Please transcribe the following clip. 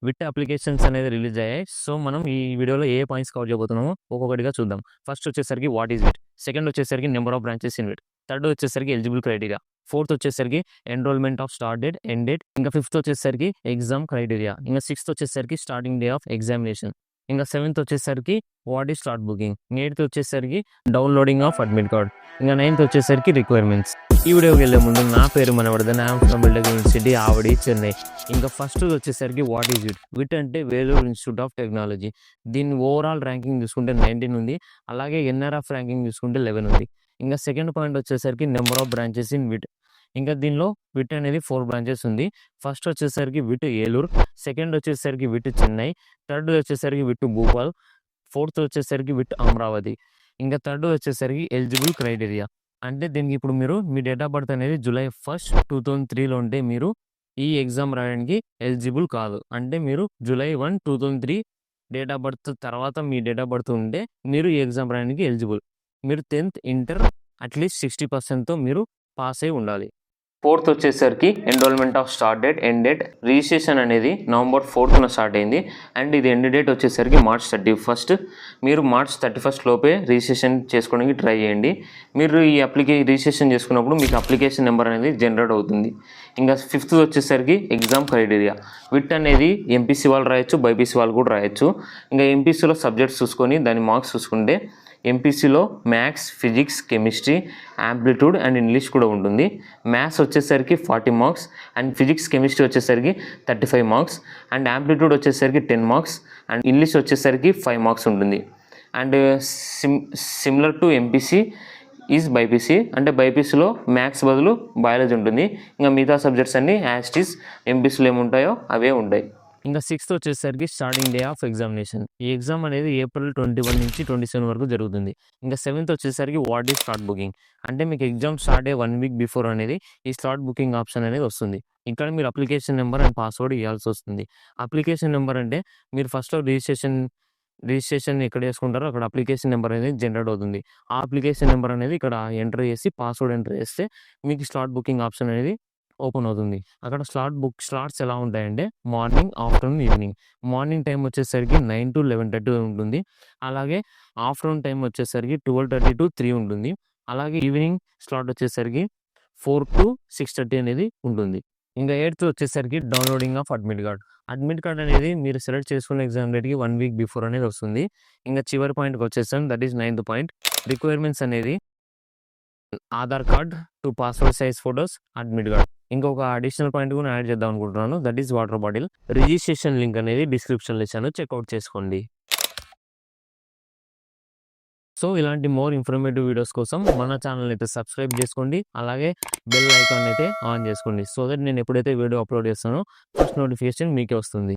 VIT applications అనేది release అయ్యాయి. So, మనం ఈ వీడియోలో ఏ పాయింట్స్ కవర్ చేయబోతున్నామో ఒక్కొక్కటిగా చూద్దాం. ఫస్ట్ వచ్చేసరికి వాట్ ఈస్ విట్, సెకండ్ వచ్చేసరికి number of branches in VIT, third వచ్చేసరికి ఎలిజిబుల్ క్రైటీరియా, ఫోర్త్ వచ్చేసరికి enrolment of start date, end date, ఇంకా ఫిఫ్త్ వచ్చేసరికి ఎగ్జామ్ క్రైటీరియా, ఇంకా సిక్స్త్ వచ్చేసరికి స్టార్టింగ్ డే ఆఫ్ ఎగ్జామినేషన్, ఇంకా సెవెంత్ వచ్చేసరికి what is slot booking, eighth వచ్చేసరికి డౌన్లోడింగ్ ఆఫ్ అడ్మిట్ కార్డ్, ఇంకా నైన్త్ వచ్చేసరికి రిక్వైర్మెంట్స్. ఈ వీడియోకి వెళ్ళే ముందు నా పేరు Manavardhan, I'm from builder university Avadi, Chennai. ఇంకా ఫస్ట్ వచ్చేసరికి వాట్ ఈజ్ విట్. విట్ అంటే వేలూరు ఇన్స్టిట్యూట్ ఆఫ్ టెక్నాలజీ. దీని ఓవరాల్ ర్యాంకింగ్ చూసుకుంటే 19 ఉంది, అలాగే ఎన్ఆర్ఎఫ్ ర్యాంకింగ్ చూసుకుంటే 11 ఉంది. ఇంకా సెకండ్ పాయింట్ వచ్చేసరికి number of branches in VIT. ఇంకా దీనిలో విట్ అనేది 4 బ్రాంచెస్ ఉంది. ఫస్ట్ వచ్చేసరికి విట్ ఏలూరు, సెకండ్ వచ్చేసరికి విట్ చెన్నై, థర్డ్ వచ్చేసరికి విట్ భూపాల్, ఫోర్త్ వచ్చేసరికి విట్ అమరావతి, ఇంకా థర్డ్ వచ్చేసరికి ఎలిజిబుల్ క్రైటీరియా. అంటే దీనికి ఇప్పుడు మీరు మీ డేట్ ఆఫ్ బర్త్ అనేది July 1, 2003లో ఉంటే మీరు ఈ ఎగ్జామ్ రాయడానికి ఎలిజిబుల్ కాదు. అంటే మీరు July 1, 2003 డేట్ ఆఫ్ బర్త్ తర్వాత మీ డేట్ ఆఫ్ బర్త్ ఉంటే మీరు ఈ ఎగ్జామ్ రాయడానికి ఎలిజిబుల్. మీరు 10th ఇంటర్ అట్లీస్ట్ 60%తో మీరు పాస్ అయి ఉండాలి. ఫోర్త్ వచ్చేసరికి enrolment of start date, end date. Registration అనేది November 4th స్టార్ట్ అయింది అండ్ ఇది ఎండ్ డేట్ వచ్చేసరికి March 31. మీరు March 31 లోపే రిజిస్ట్రేషన్ చేసుకోవడానికి ట్రై చేయండి. మీరు ఈ రిజిస్ట్రేషన్ చేసుకున్నప్పుడు మీకు అప్లికేషన్ నెంబర్ అనేది జనరేట్ అవుతుంది. ఇంకా ఫిఫ్త్ వచ్చేసరికి ఎగ్జామ్ క్రైటీరియా. విట్ అనేది ఎంపీసీ వాళ్ళు రాయొచ్చు, బైపీసీ వాళ్ళు కూడా రాయొచ్చు. ఇంకా ఎంపీసీలో సబ్జెక్ట్స్ చూసుకొని దాని మార్క్స్ చూసుకుంటే ఎంపీసీలో maths, physics, chemistry, amplitude and English కూడా ఉంటుంది. మ్యాథ్స్ వచ్చేసరికి 40 మార్క్స్ అండ్ ఫిజిక్స్, కెమిస్ట్రీ వచ్చేసరికి 35 మార్క్స్ అండ్ ఆంప్లిట్యూడ్ వచ్చేసరికి 10 మార్క్స్ అండ్ ఇంగ్లీష్ వచ్చేసరికి 5 మార్క్స్ ఉంటుంది. And similar to MPC is BiPC. అంటే బైపీసీలో మ్యాథ్స్ బదులు బయాలజీ ఉంటుంది. ఇంకా మిగతా సబ్జెక్ట్స్ అన్నీ యాజ్ ఇట్ ఈజ్ ఎంపీసీలో ఏముంటాయో అవే ఉంటాయి. ఇంకా సిక్స్త్ వచ్చేసరికి స్టార్టింగ్ డే ఆఫ్ ఎగ్జామినేషన్. ఈ ఎగ్జామ్ అనేది April 21 నుంచి 27 వరకు జరుగుతుంది. ఇంకా సెవెంత్ వచ్చేసరికి వాట్ ఈస్ స్లాట్ బుకింగ్. అంటే మీకు ఎగ్జామ్ స్టార్ట్ అయ్యే 1 week బిఫోర్ అనేది ఈ స్లాట్ బుకింగ్ ఆప్షన్ అనేది వస్తుంది. ఇక్కడ మీరు అప్లికేషన్ నెంబర్ అండ్ పాస్వర్డ్ ఇవ్వాల్సి వస్తుంది. అప్లికేషన్ నెంబర్ అంటే మీరు ఫస్ట్లో రిజిస్ట్రేషన్ ఎక్కడ చేసుకుంటారో అక్కడ అప్లికేషన్ నెంబర్ అనేది జనరేట్ అవుతుంది. ఆ అప్లికేషన్ నెంబర్ అనేది ఇక్కడ ఎంటర్ చేసి పాస్వర్డ్ ఎంటర్ చేస్తే మీకు స్లాట్ బుకింగ్ ఆప్షన్ అనేది ఓపెన్ అవుతుంది. అక్కడ స్లాట్స్ ఎలా ఉంటాయంటే morning, afternoon, evening. Morning time వచ్చేసరికి 9 to 11:30 ఉంటుంది. అలాగే ఆఫ్టర్నూన్ టైం వచ్చేసరికి 12:30 to 3 ఉంటుంది. అలాగే ఈవినింగ్ స్లాట్ వచ్చేసరికి 4 to 6:30 అనేది ఉంటుంది. ఇంకా ఎయిత్ వచ్చేసరికి downloading of admit card. Admit card అనేది మీరు సెలెక్ట్ చేసుకున్న ఎగ్జామ్ డేట్కి 1 week బిఫోర్ అనేది వస్తుంది. ఇంకా చివరి పాయింట్కి వచ్చేసాం, that is 9th point. Requirements అనేది Aadhaar card, 2 passport size photos, admit card. ఇంకొక అడిషనల్ పాయింట్ కూడా యాడ్ చేద్దాం అనుకుంటున్నాను, that is water bottle. Registration link అనేది డిస్క్రిప్షన్లో ఇచ్చాను, చెక్అవుట్ చేసుకోండి. సో ఇలాంటి మోర్ ఇన్ఫర్మేటివ్ వీడియోస్ కోసం మన ఛానల్ అయితే సబ్స్క్రైబ్ చేసుకోండి, అలాగే బెల్ ఐకాన్ అయితే ఆన్ చేసుకోండి. సో దట్ నేను ఎప్పుడైతే వీడియో అప్లోడ్ చేస్తానో ఫస్ట్ నోటిఫికేషన్ మీకే వస్తుంది.